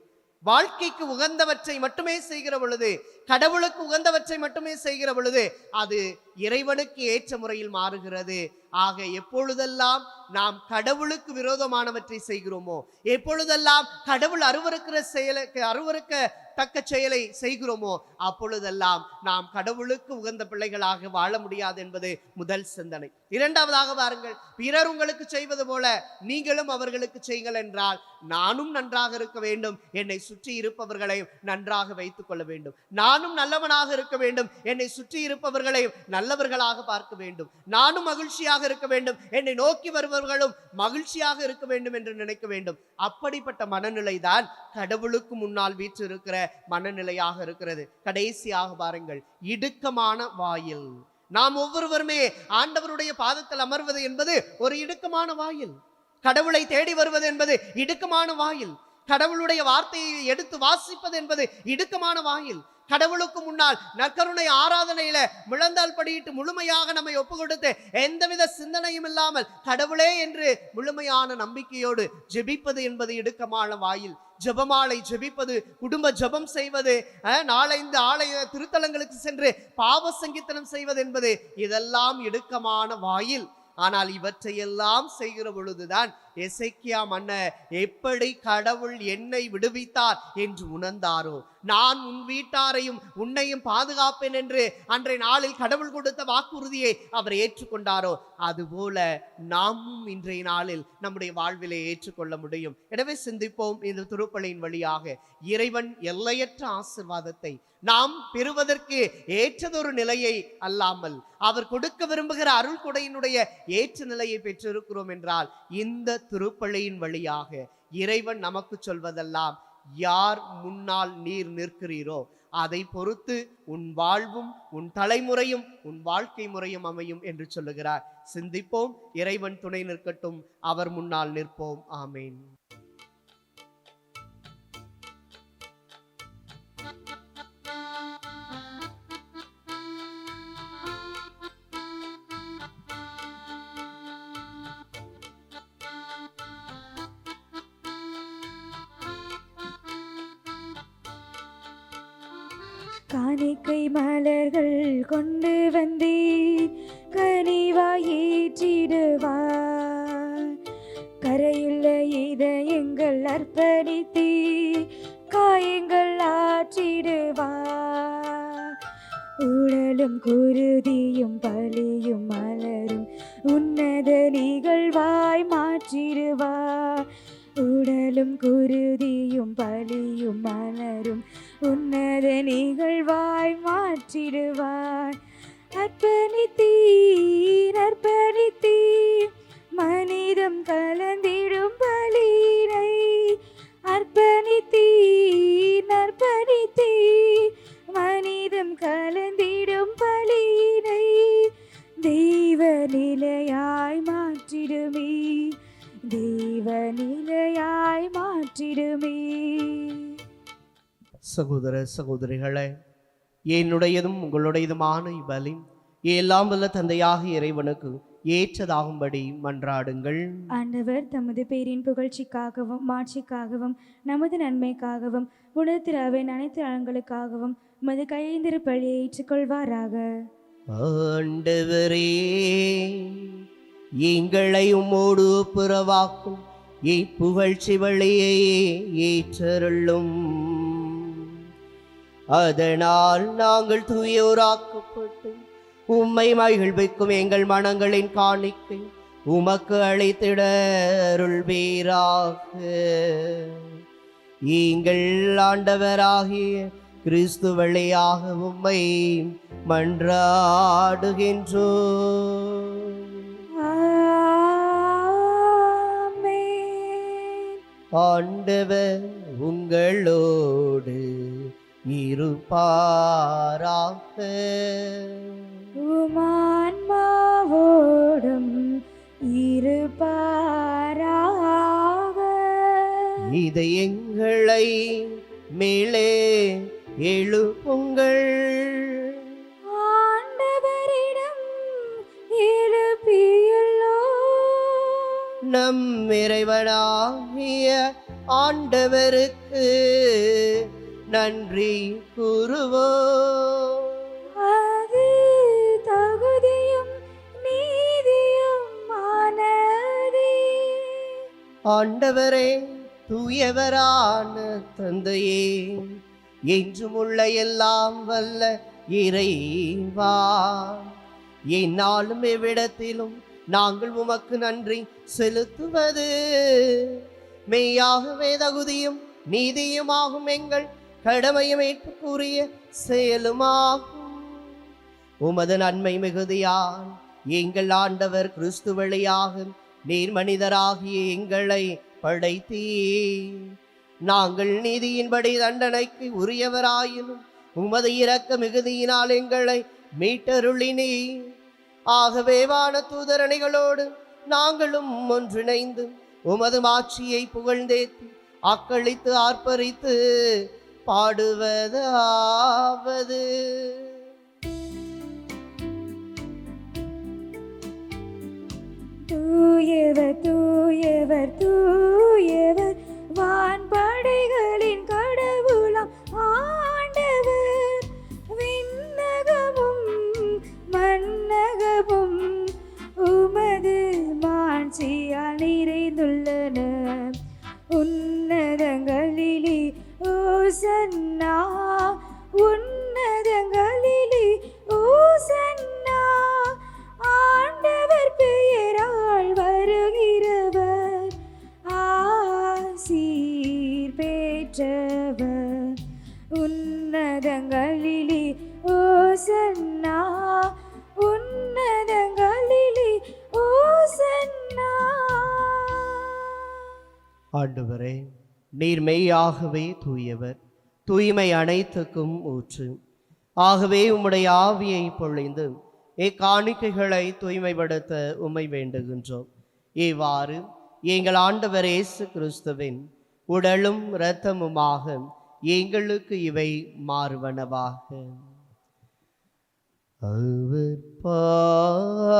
வாழ்க்கைக்கு உகந்தவற்றை மட்டுமே செய்கிற பொழுது கடவுளுக்கு உகந்தவற்றை மட்டுமே செய்கிற பொழுது அது இறைவனுக்கு ஏற்ற முறையில் மாறுகிறது. ஆக எப்பொழுதெல்லாம் நாம் கடவுளுக்கு விரோதமானவற்றை செய்கிறோமோ, எப்பொழுதெல்லாம் கடவுள் அருவருக்கத்தக்க செயலை செய்கிறோமோ, அப்பொழுதெல்லாம் நாம் கடவுளுக்கு உகந்த பிள்ளைகளாக வாழ முடியாது என்பது முதல் சிந்தனை. இரண்டாவதாக பாருங்கள், பிறர் உங்களுக்கு செய்வது போல நீங்களும் அவர்களுக்கு செய்யுங்கள் என்றால், நானும் நன்றாக இருக்க வேண்டும், என்னை சுற்றி இருப்பவர்களை நன்றாக வைத்துக் கொள்ள வேண்டும். நானும் நல்லவனாக இருக்க வேண்டும், என்னை சுற்றி இருப்பவர்களை நல்லவர்களாக பார்க்க வேண்டும். நானும் மகிழ்ச்சியாக இருக்க வேண்டும், என்னை நோக்கி வருபவர்களும் மகிழ்ச்சியாக இருக்க வேண்டும் என்று நினைக்க வேண்டும். அப்படிப்பட்ட மனநிலை தான் கடவுளுக்கு முன்னால் வீற்றிருக்கிற மனநிலையாக இருக்கிறது. கடைசியாக பாருங்கள், இடுக்கமான வாயில். நாம் ஒவ்வொருவருமே ஆண்டவருடைய பாதத்தில் அமர்வது என்பது ஒரு இடுக்கமான வாயில். கடவுளை தேடி வருவது என்பது இடுக்கமான வாயில். கடவுளுடைய வார்த்தையை எடுத்து வாசிப்பது என்பது இடுக்கமான வாயில். கடவுளுக்கு முன்னால் நற்கருணை ஆராதனையில முழந்தால் படியிட்டு முழுமையாக நம்மை ஒப்பு கொடுத்து எந்தவித சிந்தனையும் இல்லாமல் கடவுளே என்று முழுமையான நம்பிக்கையோடு ஜெபிப்பது என்பது இடுக்கமான வாயில். ஜெபமாலை ஜெபிப்பது, குடும்ப ஜெபம் செய்வது, நாளைந்து ஆலய திருத்தலங்களுக்கு சென்று பாவ சங்கீர்த்தனம் செய்வது என்பது இதெல்லாம் இடுக்கமான வாயில். ஆனால் இவற்றையெல்லாம் செய்கிற பொழுதுதான் எசேக்கியா மன்னர் எப்படி கடவுள் என்னை விடுவித்தார் என்று உணர்ந்தாரோ, நான் உன் வீட்டாரையும் உன்னையும் பாதுகாப்பேன் என்று அன்றைய நாளில் கடவுள் கொடுத்த வாக்குறுதியை அவர் ஏற்றுக்கொண்டாரோ, அதுபோல நாமும் இன்றைய நாளில் நம்முடைய வாழ்விலே ஏற்றுக்கொள்ள முடியும். எனவே சிந்திப்போம், இந்த திருப்பலியின் வழியாக இறைவன் எல்லையற்ற ஆசீர்வாதத்தை நாம் பெறுவதற்கு ஏற்றதொரு நிலையை அல்லாமல் அவர் கொடுக்க விரும்புகிற அருள் கொடையினுடைய ஏற்ற நிலையை பெற்றிருக்கிறோம் என்றால், இந்த திருப்பலியின் வழியாக இறைவன் நமக்கு சொல்வதெல்லாம், யார் முன்னால் நீர் நிற்கிறீரோ அதை பொறுத்து உன் வாழ்வும் உன் தலைமுறையும் உன் வாழ்க்கை முறையும் அமையும் என்று சொல்லுகிறார். சிந்திப்போம், இறைவன் துணை நிற்கட்டும், அவர் முன்னால் நிற்போம். ஆமேன். காணிக்கை மலர்கள் கொண்டு வந்தேன், கனிவாய் ஏற்றிடுவார். கரையுள்ள இதயங்கள் அர்ப்பணித்தே காயங்கள் ஆற்றிடுவார். உடலும் குருதியும் பலியும் மலரும் உன்னத நிகழ்வாய் மாற்றிடுவார். உடலும் குருதியும் பலியும் மலரும் உன்னத நிகழ்வாய் மாற்றிடுவார். அர்ப்பணித்தீர் அர்ப்பணித்தீர் மனிதம் கலந்திடும் பலியினை. அர்ப்பணித்தீர் அர்ப்பணித்தீர் மனிதம் கலந்திடும் பலியினை. தெய்வ நிலையாய் மாற்றிடுமே, தெய்வ நிலையாய் மாற்றிடுமே. சகோதர சகோதரிகளே, என்னுடையதும் உங்களுடையதுமான இவ்வலி எல்லாம் வல்ல தந்தையாக இறைவனுக்கு ஏற்றதாகும்படி மன்றாடுங்கள். ஆண்டவர் தமது பேரின் புகழ்ச்சிக்காகவும் மாட்சிக்காகவும் நமது நன்மைக்காகவும் உணர்த்திராவின் அனைத்து நலன்களுக்காகவும் உமது கையேந்திர பழியை ஏற்றுக்கொள்வாராக. ஆண்டவரே, எங்களை உம்மோடு புறவாக்கும் இப்புகழ்ச்சி வழியை ஏற்றருளும். அதனால் நாங்கள் தூயோராக்கப்பட்டு உம்மை மகிழ்விக்கும் எங்கள் மனங்களின் காணிக்கை உமக்கு அழைத்திட அருள்வீராக. எங்கள் ஆண்டவராகிய கிறிஸ்து வழியாக உம்மை மன்றாடுகின்றோம். ஆண்டவர் உங்களோடு இருப்பாராக. உமான்மாவோடும் இருப்பாராக. இதயங்களை மேலே எழுப்புங்கள், ஆண்டவரிடம் எழுப்பியுள்ளோ. நம் இறைவனாகிய ஆண்டவருக்கு நன்றி கூறுவோம். அது தகுதியும் நீதியும் ஆனதே. ஆண்டவரே, தூயவரான தந்தையே, என்றும் உள்ள எல்லாம் வல்ல இறைவா, எந்நாளும் எவ்விடத்திலும் நாங்கள் உமக்கு நன்றி செலுத்துவது மெய்யாகவே தகுதியும் நீதியுமாகும், எங்கள் கடமையும் ஏற்புக்குரிய செயலுமாகும். உமது நன்மை மிகுதியால் எங்கள் ஆண்டவர் கிறிஸ்து வழியாக நீர் மனிதராகிய எங்களை படைத்தீர். நாங்கள் நீதியின்படி தண்டனைக்கு உரியவராயினும் உமது இரக்க மிகுதியினால் எங்களை மீட்டருளினீர். ஆகவே வான தூதரணிகளோடு நாங்களும் ஒன்றிணைந்து உமது மாட்சியை புகழ்ந்தேத்தி அக்களித்து ஆர்ப்பரித்து பாடுவதாவது: தூயவர் தூயவர் தூயவர், வான்படைகளின் கடவுளாம் ஆண்டவர். விண்ணகமும் மண்ணகமும் உமது மாட்சியால் நிறைந்துள்ளன. உன்னதங்களிலே ஓசன்னா, உன்னதங்களிலே ஓசன்னா. ஆண்டவர் பெயரால் வருகிறவர் ஆசீர் பெற்றவர். உன்னதங்களிலே ஓசன்னா, உன்னதங்களிலே ஓசன்னா. ஆண்டவரே, நீர் மெய்யாகவே தூயவர், தூய்மை அனைத்துக்கும் ஊற்று. ஆகவே உம்முடைய ஆவியை பொழிந்து இக்காணிக்கைகளை தூய்மைப்படுத்த உம்மை வேண்டுகின்றோம். இவ்வாறு எங்கள் ஆண்டவர் இயேசு கிறிஸ்துவின் உடலும் இரத்தமுமாக எங்களுக்கு இவை மாறுவனவாக. அவர் பாடுபட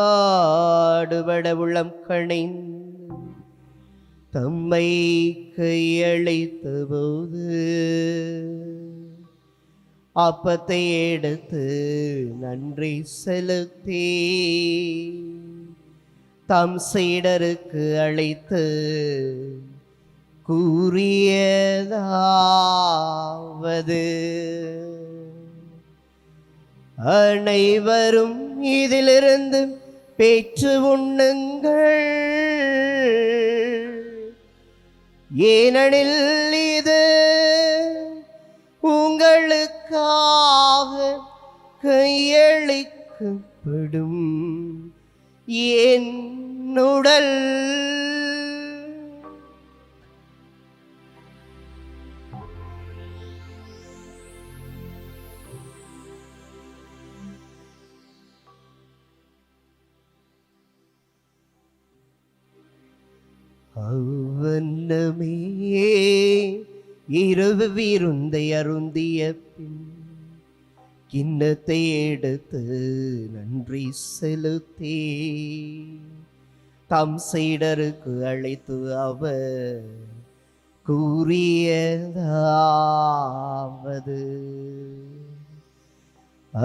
உளம் கணிந்து தம்மை கையளித்த போது அப்பத்தை எடுத்து நன்றி செலுத்தி தம் சீடருக்கு அளித்து கூறியதாவது: அனைவரும் இதிலிருந்து பெற்று உண்ணுங்கள், ஏனெனில் இது உங்களுக்காக கையளிக்கப்படும் என் உடல். அவ்வண்ணமே இரவு விருந்தை அருந்திய பின் கிண்ணத்தை எடுத்து நன்றி செலுத்தி தம் சீடருக்கு அழைத்து அவர் கூறியதாவது: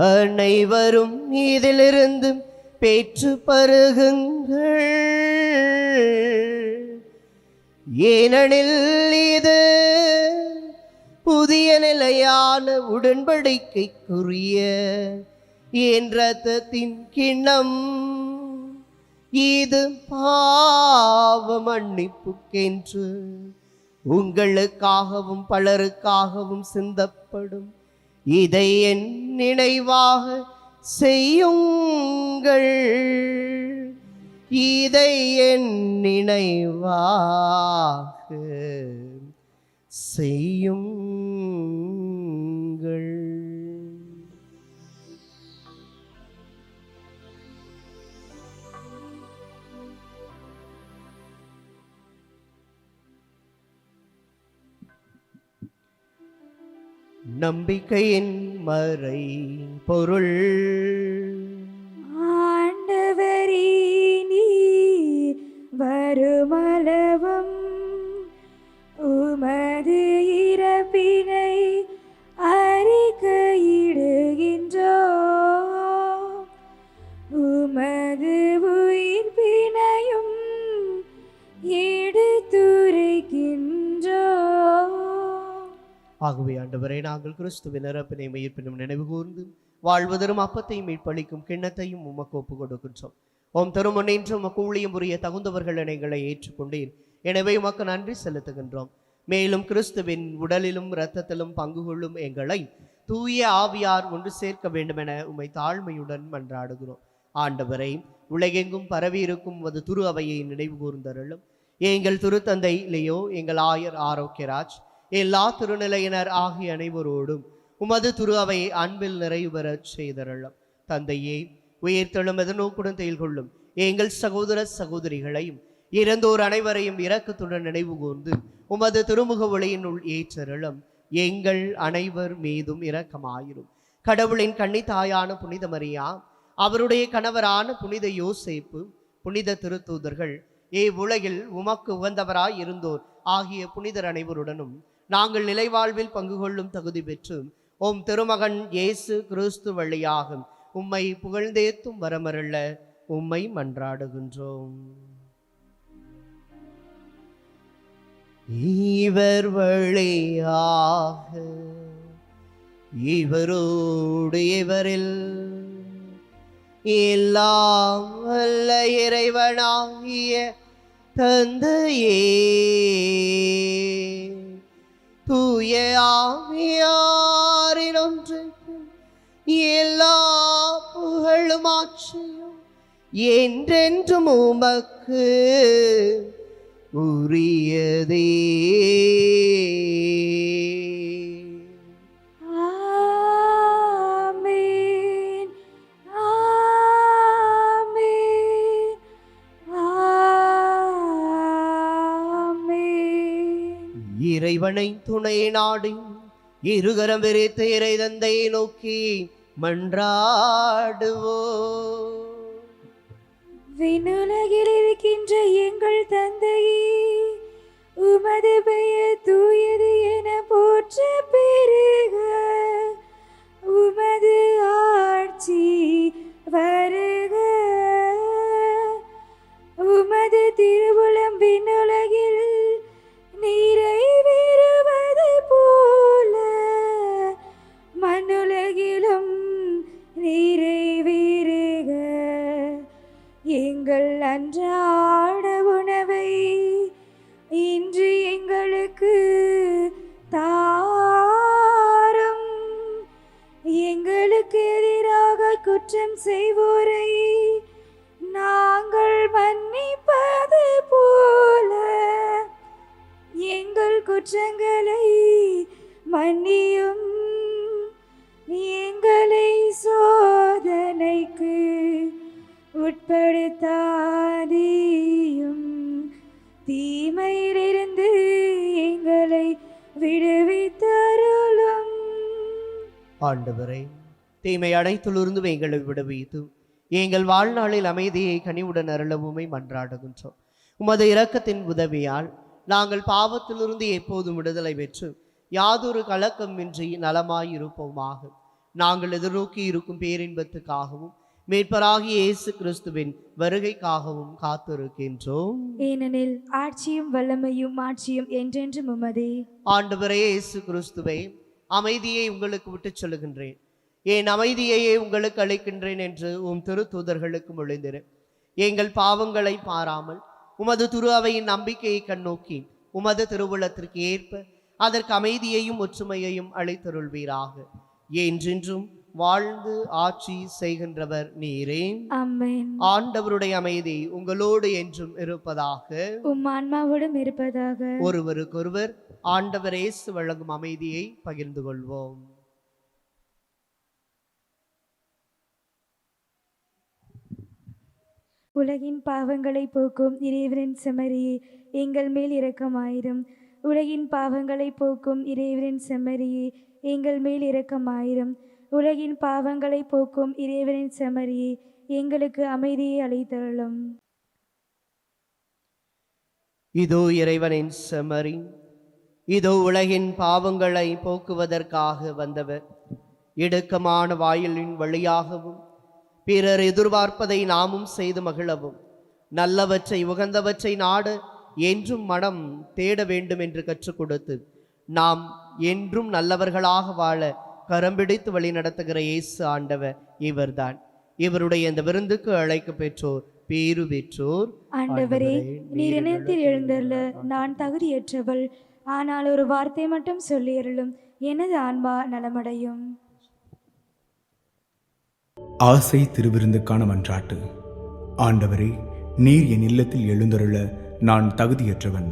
அனைவரும் இதிலிருந்து பெற்று பருகுங்கள், ஏனெனில் இது புதிய நிலையான உடன்படிக்கைக்குரிய என் இரத்தத்தின் கிண்ணம். இது பாவ மன்னிப்புக்கென்று உங்களுக்காகவும் பலருக்காகவும் சிந்தப்படும். இதை என் நினைவாக செய்யுங்கள். இதை என் நினைவாக செய்யுங்கள். நம்பிக்கையின் மறை பொருள்: ஆண்டவரே, நீர் வருமளவும் உமது இறப்பினை ஆகவே ஆண்டவரே, நாங்கள் கிறிஸ்துவின் இறப்பினை உயிர்ப்பினும் நினைவு கூர்ந்து வாழ்வதரும் அப்பத்தையும் மீட்பளிக்கும் கிண்ணத்தையும் உமக்கு ஒப்புக் கொடுக்கின்றோம். ஓம் திருமுன்னின்று உமக்கு ஊழியம் புரிய தகுந்தவர்கள் எங்களை ஏற்றுக்கொண்டீர். எனவே உமக்கு நன்றி செலுத்துகின்றோம். மேலும் கிறிஸ்துவின் உடலிலும் இரத்தத்திலும் பங்கு கொள்ளும் எங்களை தூய ஆவியார் ஒன்று சேர்க்க வேண்டுமென உம்மை தாழ்மையுடன் மன்றாடுகிறோம். ஆண்டவரை, உலகெங்கும் பரவியிருக்கும் உமது துரு அவையை நினைவு கூர்ந்தருளும். எங்கள் திருத்தந்தை லியோ, எங்கள் ஆயர் ஆரோக்கியராஜ், எல்லா திருநிலையினர் ஆகிய அனைவரோடும் உமது துரு அவை அன்பில் நிறைவு பெறச் செய்தருளும். தந்தையே, உயிர்த்தெழும் எதிர்நோக்குடன் செயல்கொள்ளும் எங்கள் சகோதர சகோதரிகளையும் இறந்தோர் அனைவரையும் இரக்கத்துடன் நினைவு கூர்ந்து உமது திருமுக ஒளியினுள் ஏற்றருளும். எங்கள் அனைவர் மீதும் இரக்கமாயிரும். கடவுளின் கன்னித்தாயான புனித மரியா, அவருடைய கணவரான புனித யோசேப்பு, புனித திருத்தூதர்கள், உலகில் உமக்கு உகந்தவராய் இருந்தோர் ஆகிய புனிதர் அனைவருடனும் நாங்கள் நிலைவாழ்வில் பங்கு கொள்ளும் தகுதி பெற்று உம் திருமகன் இயேசு கிறிஸ்து வழியாக உம்மை புகழ்ந்தேத்தும் வரமருள உம்மை மன்றாடுகின்றோம். இவர் வழியாக இவரோடு இவரில் எல்லாம் வல்ல இறைவனாகிய தந்தையே, தூய ஆவியாரின் ஒன்றுக்கு எல்லா புகழும் ஆட்சியும் என்றென்றும் உமக்கு உரியதே. ஆமென், ஆமென், ஆமென். இறைவனை துணை நாடி இருகரம் விரித்து இறை தந்தையை நோக்கி மன்றாடுவோம். விண்ணுலகில் இருக்கின்ற எங்கள் தந்தையே, உமது பெயர் தூயது என போற்ற பெருக. உமது ஆட்சி வருக. உமது திருவுளம் விண்ணுலகில் நிறைவேறுவது போல மண்ணுலகிலும் நிறைவேறுக. எங்கள் அன்றாட உணவை இன்று எங்களுக்கு தாரும். எங்களுக்கு எதிராக குற்றம் செய்வோரை நாங்கள் மன்னிப்பது போல எங்கள் குற்றங்களை மன்னியும். எங்களை சோதனைக்கு உட்படுத்தாதேயும், தீமையிலிருந்து எங்களை விடுவித்தருளும். ஆண்டவரே, தீமை அனைத்திலிருந்து எங்களை விடுவித்து எங்கள் வாழ்நாளில் அமைதியை கனிவுடன் அருளவுமை மன்றாடுகின்றோம். உமது இரக்கத்தின் உதவியால் நாங்கள் பாவத்திலிருந்து எப்போதும் விடுதலை பெற்று யாதொரு கலக்கமின்றி நலமாயிருப்போமாக. நாங்கள் எதிர்நோக்கி இருக்கும் பேரின்பத்துக்காகவும் மீட்பராகிய இயேசு கிறிஸ்துவின் வருகைக்காகவும் காத்திருக்கின்றோம். ஏனெனில் ஆட்சியும் வல்லமையும் மாட்சியும் என்றென்றும் உமதே. ஆண்டவரே இயேசு கிறிஸ்துவே, அமைதியை உங்களுக்கு விட்டுச் சொல்லுகின்றேன், என் அமைதியையே உங்களுக்கு அளிக்கின்றேன் என்று உம் திருத்தூதர்களுக்கு மொழிந்தேன். எங்கள் பாவங்களை பாராமல் உமது திரு அவையின் நம்பிக்கையை கண்ணோக்கி உமது திருவுளத்திற்கு ஏற்ப அதற்கு அமைதியையும் ஒற்றுமையையும் அளித்தருள்வீராக. என்றென்றும் வாழ்ந்து ஆட்சி செய்கின்றவர் நீரே. ஆமென். ஆண்டவருடைய அமைதி உங்களோடு என்றும் இருப்பதாக. உம் ஆன்மாவோடும் இருப்பதாக. ஒருவருக்கொருவர் ஆண்டவர் இயேசு வழங்கும் அமைதியை பகிர்ந்து கொள்வோம். உலகின் பாவங்களை போக்கும் இறைவனின் செம்மறியே, எங்கள் மேல் இரக்கமாயிரும். உலகின் பாவங்களை போக்கும் இறைவனின் செம்மறியே, எங்கள் மேல் இரக்கமாயிரும். உலகின் பாவங்களை போக்கும் இறைவனின் செம்மறியே, எங்களுக்கு அமைதியை அளித்தருளும். இதோ இறைவனின் செம்மறி, இதோ உலகின் பாவங்களை போக்குவதற்காக வந்தவர். இடுக்கமான வாயிலின் வழியாகவும் பிறர் எதிர்பார்ப்பதை நாமும் செய்து மகிழவும் நல்லவற்றை உகந்தவற்றை நாடு என்றும் மனம் தேட வேண்டும் என்று கற்றுக் கொடுத்து நாம் என்றும் நல்லவர்களாக வாழ கரம்பிடித்து வழி நடத்துகிற இயேசு ஆண்டவர் இவர்தான். இவருடைய இந்த விருந்துக்கு அழைக்க பெற்றோர் பேரு பெற்றோர். ஆண்டவரே, நீர் இனத்தில் எழுந்தருள நான் தகுதியற்றவள். ஆனால் ஒரு வார்த்தை மட்டும் சொல்லியருளும், எனது ஆன்மா நலமடையும். ஆசை திருவிருந்துக்கான மன்றாட்டு. ஆண்டவரே, நீர் என் இல்லத்தில் எழுந்தருள நான் தகுதியற்றவன்.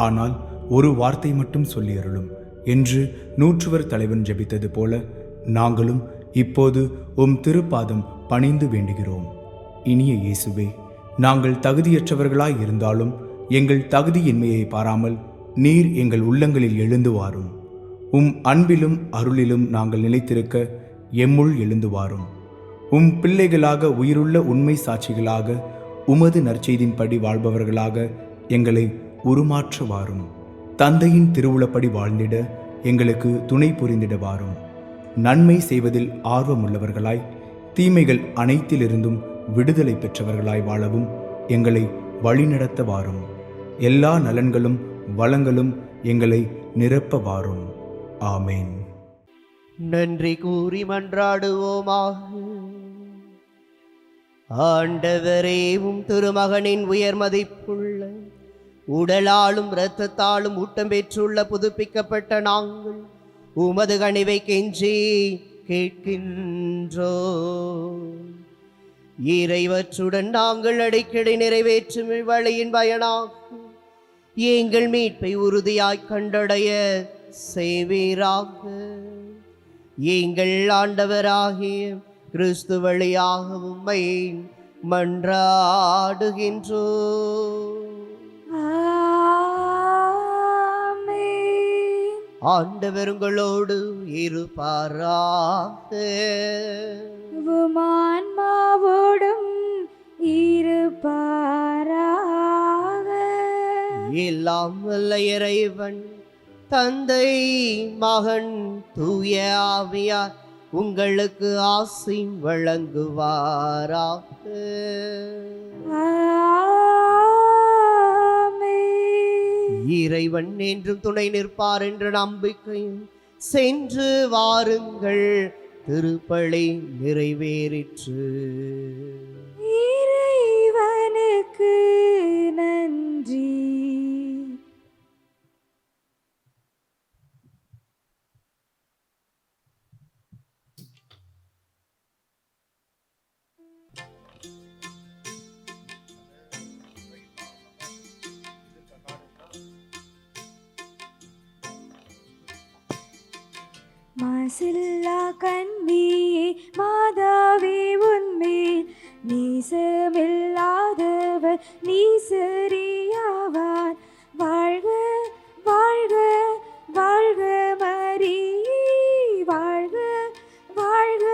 ஆனால் ஒரு வார்த்தை மட்டும் சொல்லியருளும் என்று நூற்றுவர் தலைவன் ஜெபித்தது போல நாங்களும் இப்போது திருப்பாதம் பணிந்து வேண்டுகிறோம். இனிய இயேசுவே, நாங்கள் தகுதியற்றவர்களாய் இருந்தாலும் எங்கள் தகுதியின்மையை பாராமல் நீர் எங்கள் உள்ளங்களில் எழுந்து வாரும். அன்பிலும் அருளிலும் நாங்கள் நிலைத்திருக்க எம்முள் எழுந்து வாரும். பிள்ளைகளாக உயிருள்ள உண்மை சாட்சிகளாக உமது நற்செய்தின்படி வாழ்பவர்களாக எங்களை உருமாற்ற வாரும். தந்தையின் திருவுளப்படி வாழ்ந்திட எங்களுக்கு துணை புரிந்திட வாரும். நன்மை செய்வதில் ஆர்வமுள்ளவர்களாய் தீமைகள் அனைத்திலிருந்தும் விடுதலை பெற்றவர்களாய் வாழவும் எங்களை வழிநடத்த வாரும். எல்லா நலன்களும் வளங்களும் எங்களை நிரப்ப வாரும். ஆமேன். நன்றி கூறி மன்றாடுவோமாக. ஆண்டவரே, திருமகனின் உயர் மதிப்புள்ள உடலாலும் இரத்தத்தாலும் ஊட்டம் பெற்றுள்ள புதுப்பிக்கப்பட்ட நாங்கள் உமது கனிவை கெஞ்சி கேட்கின்றோ. இறைவற்றுடன் நாங்கள் அடிக்கடி நிறைவேற்றும் வழியின் பயனாக எங்கள் மீட்பை உறுதியாய் கண்டடைய செய்வீராக. எங்கள் ஆண்டவராகிய கிறிஸ்து வழியாக உம்மை மன்றாடுகின்றோ. ஆண்டவர் உங்களோடு இருப்பாராக. ஆன்மாவோடும் இருப்பாராக. எல்லாம் வல்ல இறைவன் தந்தை, மகன், தூய ஆவியார் உங்களுக்கு ஆசி வழங்குவாராக. இறைவன் என்றும் துணை நிற்பார் என்ற நம்பிக்கையும் சென்று வாருங்கள். திருப்பலி நிறைவேறிற்று. இறைவனுக்கு நன்றி. மாசில்லா கண்ணியே மாதாவே, உன்மேல் நீசமில்லாதவர் நீசரியாவார். வாழ்க வாழ்க வாழ்க மரியே, வாழ்க வாழ்க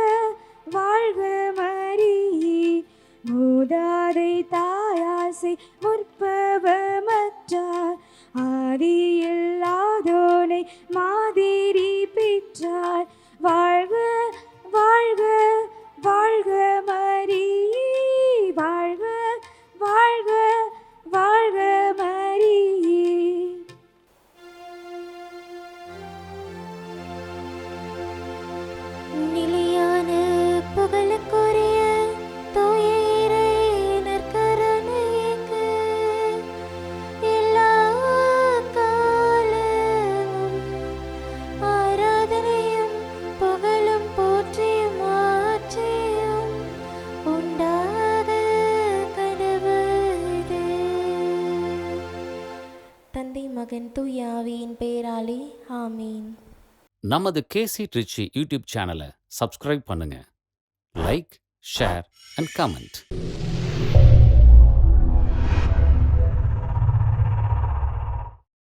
வாழ்க மரியே. மூதாதை தாயாசை முற்பவமற்றார், ஆதியில்லாதோனை மாதிரி பெற்றார். வாழ்க வாழ்க வாழ்க மரியே, வாழ்க வாழ்க வாழ்க மரியே. நிலையான புகழுக்குரிய தூய இறை நற்கருணைக்கு எல்லா காலமும் ஆராதனையும் புகழும் போற்றியும் ஆட்சியும் உண்டாக கடவுளே. தந்தை, மகன், தூய ஆவியின் பெயராலே ஆமீன். நமது கேசி ட்ரிச்சி யூடியூப் சேனலை சப்ஸ்கிரைப் பண்ணுங்க. Like, share and comment.